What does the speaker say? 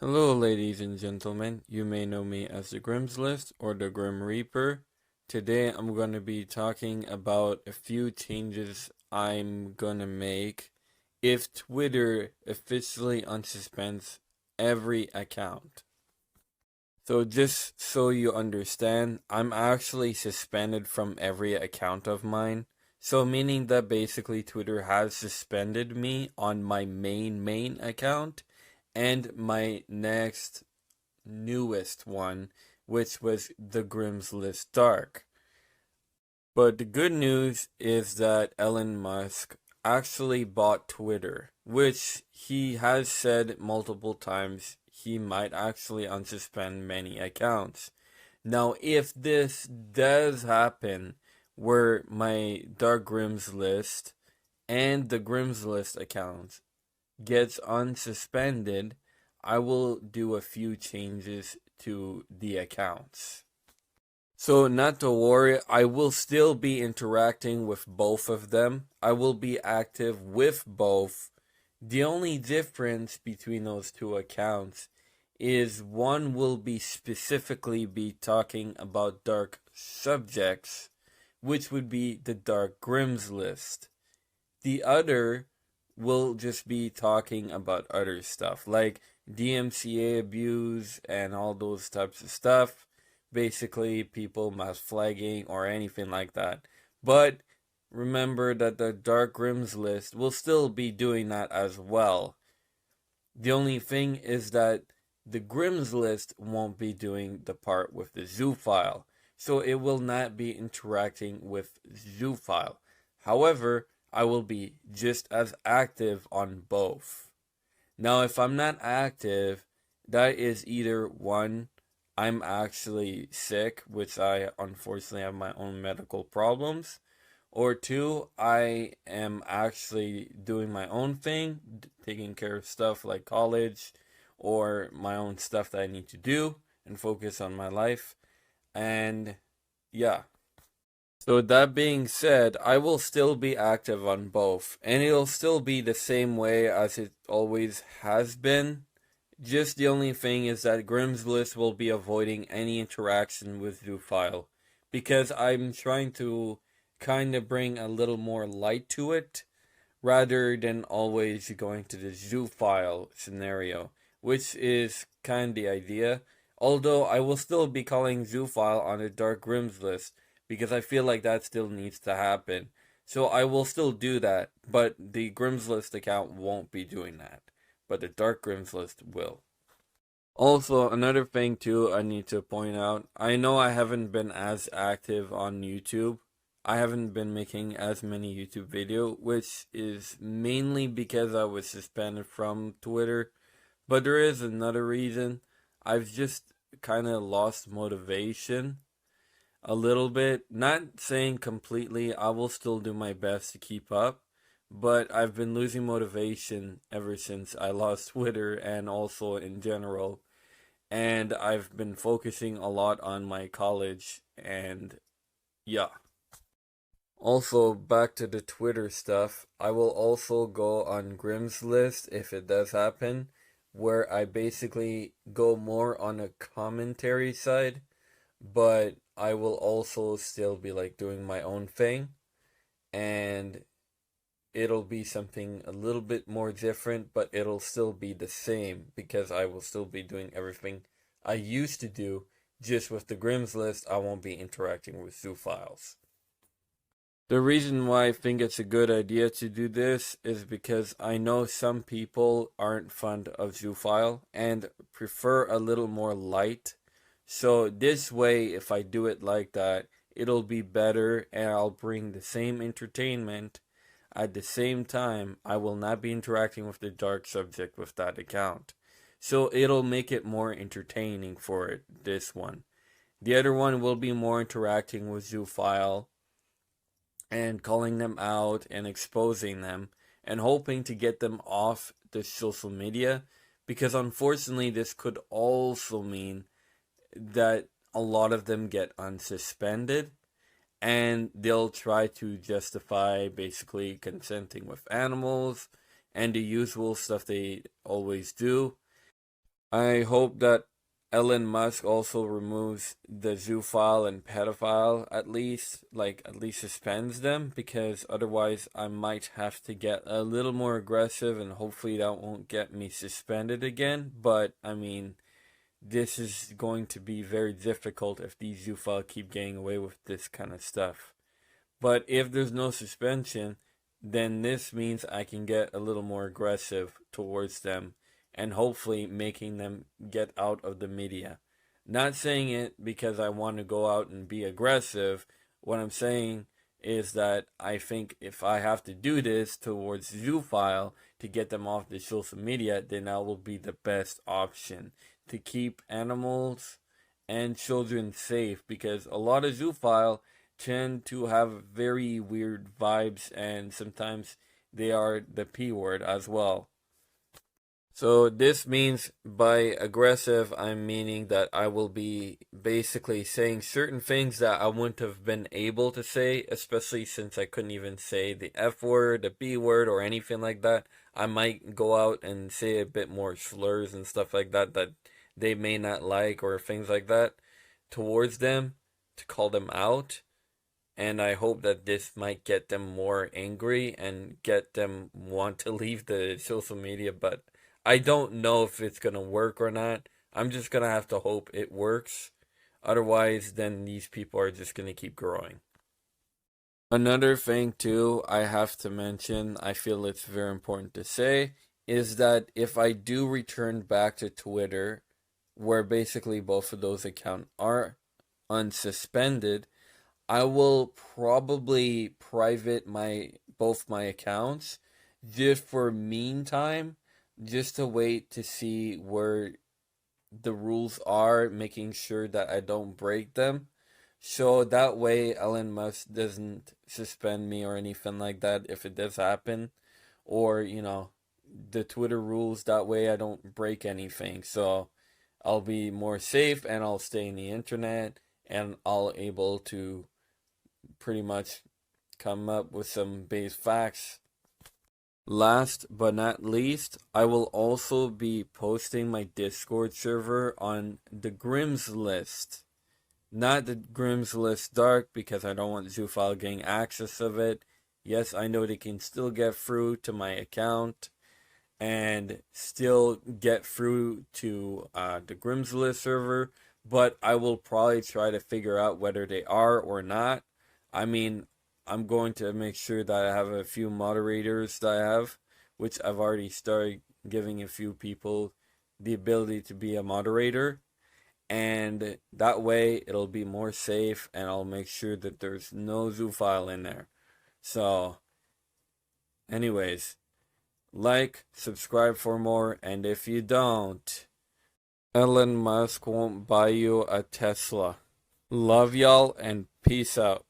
Hello, ladies and gentlemen. You may know me as the GrimsList or the Grim Reaper. Today, I'm going to be talking about a few changes I'm going to make if Twitter officially unsuspends every account. So, just so you understand, I'm actually suspended from every account of mine. So, meaning that basically Twitter has suspended me on my main account and my next newest one, which was the GrimsList Dark. But the good news is that Elon Musk actually bought Twitter, which he has said multiple times he might actually unsuspend many accounts. Now, if this does happen, where my Dark Grims list and the Grims list accounts gets unsuspended, I will do a few changes to the accounts. So, not to worry, I will still be interacting with both of them. I will be active with both. The only difference between those two accounts is one will be specifically be talking about dark subjects, which would be the Dark Grims list. The other will just be talking about other stuff like DMCA abuse and all those types of stuff. Basically, people mass flagging or anything like that. But remember that the Dark Grims list will still be doing that as well. The only thing is that the Grims list won't be doing the part with the zoophile, so it will not be interacting with zoophile. However, I will be just as active on both. Now, if I'm not active, that is either one, I'm actually sick, which I unfortunately have my own medical problems, or two, I am actually doing my own thing, taking care of stuff like college or my own stuff that I need to do and focus on my life. And yeah. So that being said, I will still be active on both, and it'll still be the same way as it always has been. Just the only thing is that GrimsList will be avoiding any interaction with zoophile, because I'm trying to kind of bring a little more light to it, rather than always going to the zoophile scenario, which is kind of the idea. Although I will still be calling zoophile on the Dark Grims list because I feel like that still needs to happen. So I will still do that, but the Grims list account won't be doing that. But the Dark Grims list will. Also, another thing too I need to point out, I know I haven't been as active on YouTube. I haven't been making as many YouTube videos, which is mainly because I was suspended from Twitter. But there is another reason. I've just kind of lost motivation a little bit. Not saying completely, I will still do my best to keep up. But I've been losing motivation ever since I lost Twitter and also in general. And I've been focusing a lot on my college and yeah. Also, back to the Twitter stuff, I will also go on Grim's list if it does happen, where I basically go more on a commentary side, but I will also still be like doing my own thing, and it'll be something a little bit more different, but it'll still be the same because I will still be doing everything I used to do. Just with the Grims list, I won't be interacting with zoophiles. The reason why I think it's a good idea to do this is because I know some people aren't fond of zoophile and prefer a little more light. So this way, if I do it like that, it'll be better and I'll bring the same entertainment. At the same time, I will not be interacting with the dark subject with that account. So it'll make it more entertaining for it, this one. The other one will be more interacting with zoophile and calling them out and exposing them and hoping to get them off the social media, because unfortunately this could also mean that a lot of them get unsuspended and they'll try to justify basically consenting with animals and the usual stuff they always do. I hope that Elon Musk also removes the zoophile and pedophile at least suspends them, because otherwise I might have to get a little more aggressive and hopefully that won't get me suspended again. But I mean, this is going to be very difficult if these zoophile keep getting away with this kind of stuff. But if there's no suspension, then this means I can get a little more aggressive towards them and hopefully making them get out of the media. Not saying it because I want to go out and be aggressive. What I'm saying is that I think if I have to do this towards zoophile to get them off the social media, then that will be the best option to keep animals and children safe, because a lot of zoophile tend to have very weird vibes and sometimes they are the P word as well. So this means by aggressive, I'm meaning that I will be basically saying certain things that I wouldn't have been able to say, especially since I couldn't even say the F word, the B word, or anything like that. I might go out and say a bit more slurs and stuff like that that they may not like, or things like that towards them to call them out. And I hope that this might get them more angry and get them want to leave the social media, but I don't know if it's gonna work or not. I'm just gonna have to hope it works. Otherwise, then these people are just gonna keep growing. Another thing too I have to mention, I feel it's very important to say, is that if I do return back to Twitter, where basically both of those accounts are unsuspended, I will probably private both my accounts just for meantime, just to wait to see where the rules are, making sure that I don't break them. So that way Elon Musk doesn't suspend me or anything like that if it does happen. Or, the Twitter rules, that way I don't break anything. So I'll be more safe and I'll stay in the internet and I'll able to pretty much come up with some base facts. Last but not least, I will also be posting my Discord server on the GrimsList. Not the GrimsList Dark, because I don't want Zoophile getting access of it. Yes, I know they can still get through to my account and still get through to the GrimsList server, but I will probably try to figure out whether they are or not. I mean, I'm going to make sure that I have a few moderators that I have, which I've already started giving a few people the ability to be a moderator. And that way it'll be more safe and I'll make sure that there's no zoophile in there. So, anyways, like, subscribe for more, and if you don't, Elon Musk won't buy you a Tesla. Love y'all and peace out.